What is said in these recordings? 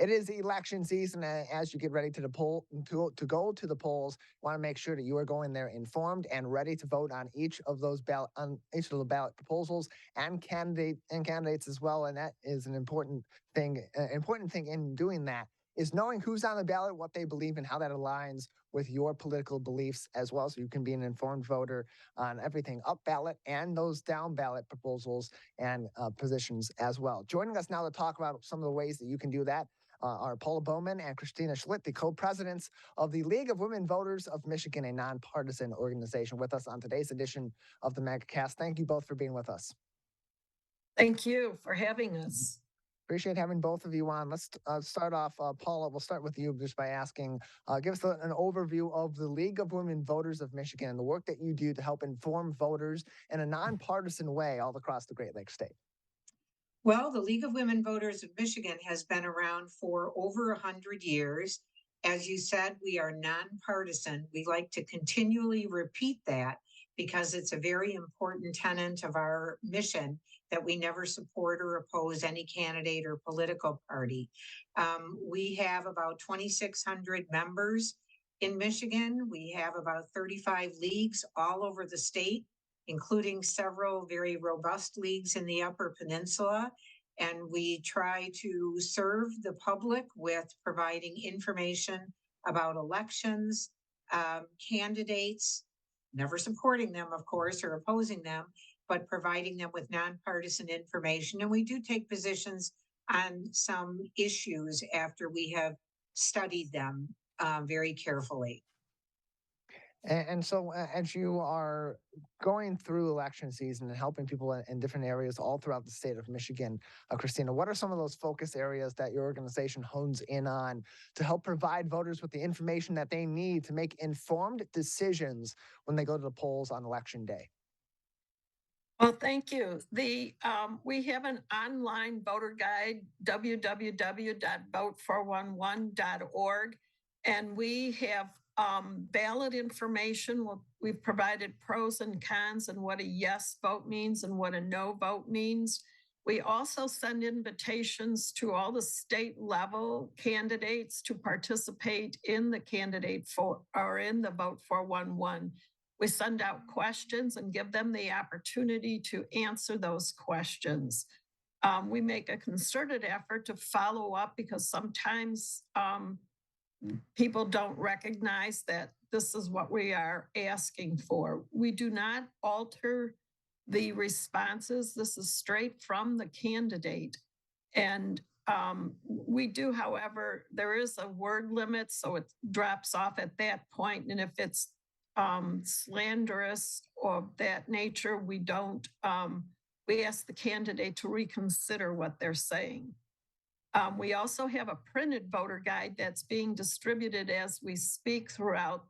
It is election season. As you get ready to go to the polls, you want to make sure that you are going there informed and ready to vote on each of the ballot proposals and candidates as well. And that is an important thing. Important thing in doing that is knowing who's on the ballot, what they believe, and how that aligns with your political beliefs as well. So you can be an informed voter on everything up ballot and those down ballot proposals and positions as well. Joining us now to talk about some of the ways that you can do that are Paula Bowman and Christina Schlitt, the co-presidents of the League of Women Voters of Michigan, a nonpartisan organization, with us on today's edition of the Megacast. Thank you both for being with us. Thank you for having us. Appreciate having both of you on. Let's start off, Paula, we'll start with you just by asking, give us an overview of the League of Women Voters of Michigan and the work that you do to help inform voters in a nonpartisan way all across the Great Lakes state. Well, the League of Women Voters of Michigan has been around for over 100 years. As you said, we are nonpartisan. We like to continually repeat that because it's a very important tenet of our mission that we never support or oppose any candidate or political party. We have about 2,600 members in Michigan. We have about 35 leagues all over the state, including several very robust leagues in the Upper Peninsula. And we try to serve the public with providing information about elections, candidates, never supporting them, of course, or opposing them, but providing them with nonpartisan information. And we do take positions on some issues after we have studied them very carefully. And so as you are going through election season and helping people in different areas all throughout the state of Michigan, Christina, what are some of those focus areas that your organization hones in on to help provide voters with the information that they need to make informed decisions when they go to the polls on election day? Well, thank you. We have an online voter guide, www.vote411.org, and we have ballot information. We've provided pros and cons and what a yes vote means and what a no vote means. We also send invitations to all the state level candidates to participate in the in the Vote 411. We send out questions and give them the opportunity to answer those questions. We make a concerted effort to follow up because sometimes people don't recognize that this is what we are asking for. We do not alter the responses. This is straight from the candidate. And we do, however, there is a word limit, so it drops off at that point. And if it's slanderous or of that nature, we don't, we ask the candidate to reconsider what they're saying. We also have a printed voter guide that's being distributed as we speak throughout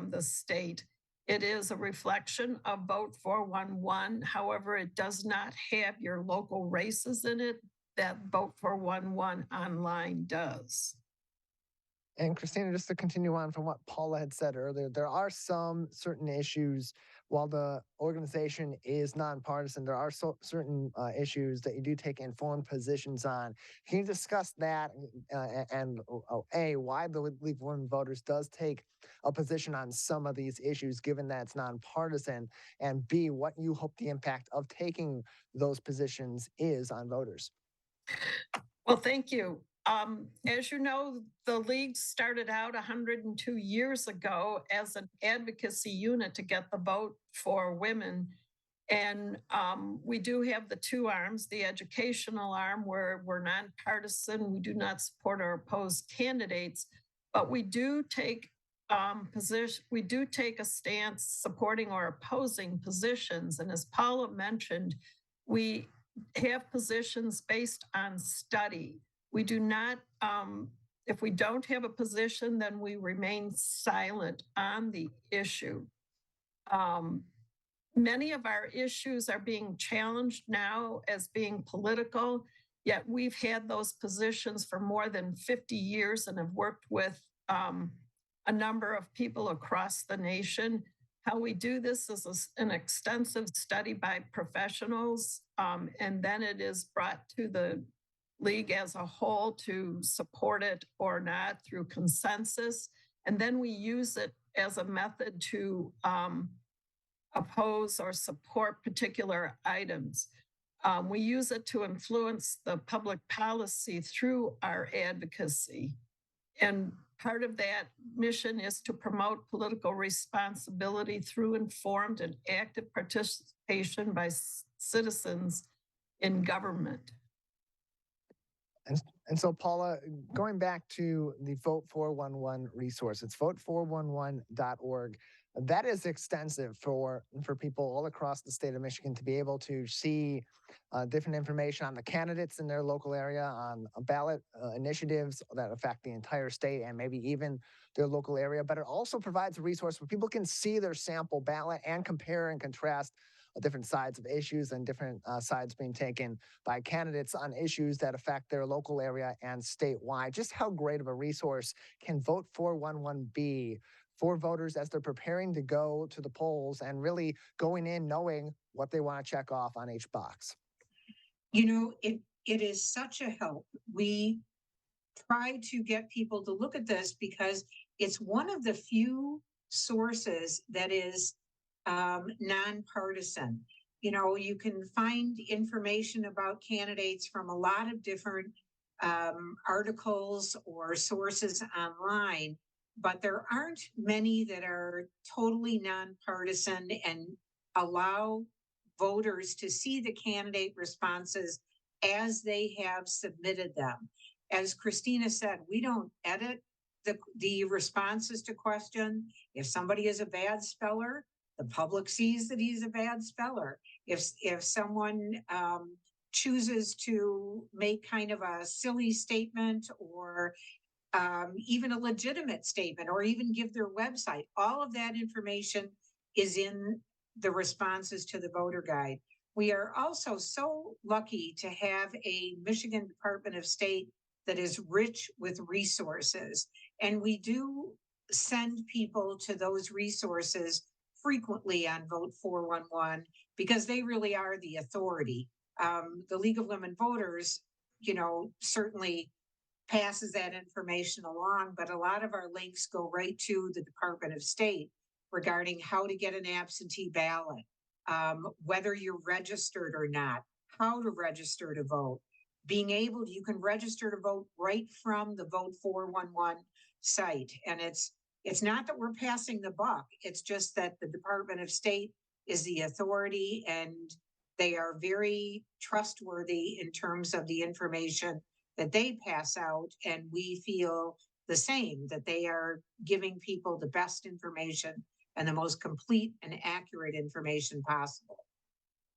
the state. It is a reflection of Vote 411. However, it does not have your local races in it that Vote 411 online does. And Christina, just to continue on from what Paula had said earlier, there are some certain issues, while the organization is nonpartisan, there are certain issues that you do take informed positions on. Can you discuss that and why the League of Women Voters does take a position on some of these issues, given that it's nonpartisan, and B, what you hope the impact of taking those positions is on voters? Well, thank you. As you know, the league started out 102 years ago as an advocacy unit to get the vote for women. And we do have the two arms, the educational arm where we're nonpartisan, we do not support or oppose candidates, but we do take we do take a stance supporting or opposing positions. And as Paula mentioned, we have positions based on study. We do not, if we don't have a position, then we remain silent on the issue. Many of our issues are being challenged now as being political, yet we've had those positions for more than 50 years and have worked with a number of people across the nation. How we do this is an extensive study by professionals, and then it is brought to the league as a whole to support it or not through consensus. And then we use it as a method to oppose or support particular items. We use it to influence the public policy through our advocacy. And part of that mission is to promote political responsibility through informed and active participation by citizens in government. And so, Paula, going back to the Vote 411 resource, it's vote411.org. That is extensive for people all across the state of Michigan to be able to see different information on the candidates in their local area, on ballot initiatives that affect the entire state and maybe even their local area. But it also provides a resource where people can see their sample ballot and compare and contrast different sides of issues and different sides being taken by candidates on issues that affect their local area and statewide. Just how great of a resource can Vote 411 be for voters as they're preparing to go to the polls and really going in knowing what they want to check off on each box? You know, it is such a help. We try to get people to look at this because it's one of the few sources that is nonpartisan. You know, you can find information about candidates from a lot of different articles or sources online, but there aren't many that are totally nonpartisan and allow voters to see the candidate responses as they have submitted them. As Christina said, we don't edit the responses to question. If somebody is a bad speller, the public sees that he's a bad speller. If someone chooses to make kind of a silly statement or even a legitimate statement or even give their website, all of that information is in the responses to the voter guide. We are also so lucky to have a Michigan Department of State that is rich with resources. And we do send people to those resources frequently on Vote 411 because they really are the authority. The League of Women Voters, you know, certainly passes that information along, but a lot of our links go right to the Department of State regarding how to get an absentee ballot, whether you're registered or not, how to register to vote, you can register to vote right from the Vote 411 site. And it's not that we're passing the buck. It's just that the Department of State is the authority and they are very trustworthy in terms of the information that they pass out. And we feel the same, that they are giving people the best information and the most complete and accurate information possible.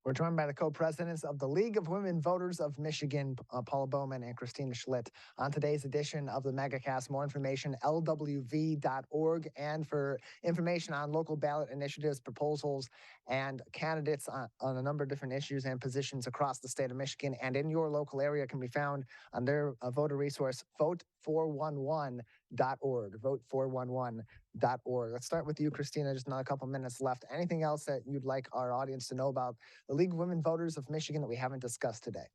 We're joined by the co-presidents of the League of Women Voters of Michigan, Paula Bowman and Christina Schlitt, on today's edition of the Megacast. More information, lwv.org, and for information on local ballot initiatives, proposals, and candidates on a number of different issues and positions across the state of Michigan and in your local area can be found on their voter resource, vote411.org, vote411.org. Let's start with you, Christina, just another couple minutes left. Anything else that you'd like our audience to know about the League of Women Voters of Michigan that we haven't discussed today?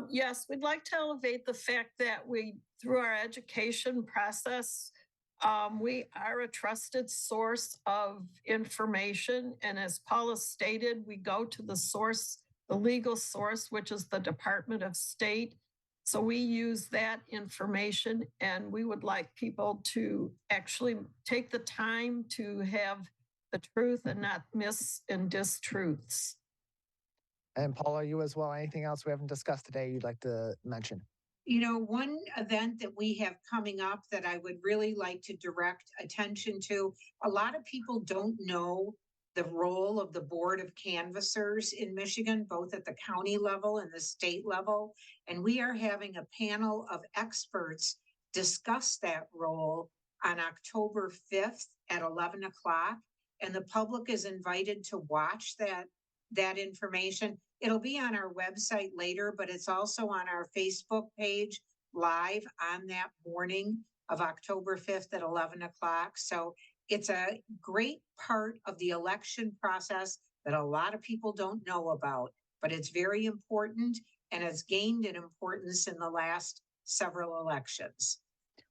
Yes, we'd like to elevate the fact that through our education process, we are a trusted source of information. And as Paula stated, we go to the source, the legal source, which is the Department of State. So we use that information, and we would like people to actually take the time to have the truth and not mis and distruths. And Paula, you as well. Anything else we haven't discussed today you'd like to mention? You know, one event that we have coming up that I would really like to direct attention to, a lot of people don't know the role of the Board of Canvassers in Michigan, both at the county level and the state level. And we are having a panel of experts discuss that role on October 5th at 11 o'clock. And the public is invited to watch that information. It'll be on our website later, but it's also on our Facebook page live on that morning of October 5th at 11 o'clock. So it's a great part of the election process that a lot of people don't know about, but it's very important. and has gained in importance in the last several elections.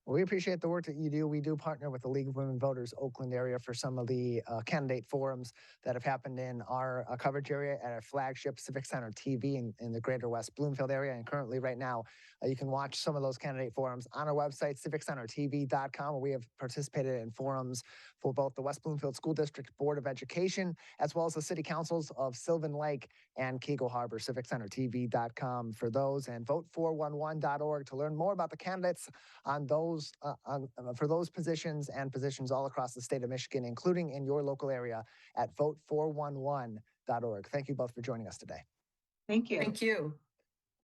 Well, we appreciate the work that you do. We do partner with the League of Women Voters Oakland area for some of the candidate forums that have happened in our coverage area at our flagship Civic Center TV in the greater West Bloomfield area. And currently right now, you can watch some of those candidate forums on our website, civiccentertv.com, where we have participated in forums for both the West Bloomfield School District Board of Education, as well as the city councils of Sylvan Lake and Kegel Harbor, civiccentertv.com for those, and vote411.org to learn more about the candidates on those for those positions and positions all across the state of Michigan, including in your local area at vote411.org. Thank you both for joining us today. Thank you. Thank you.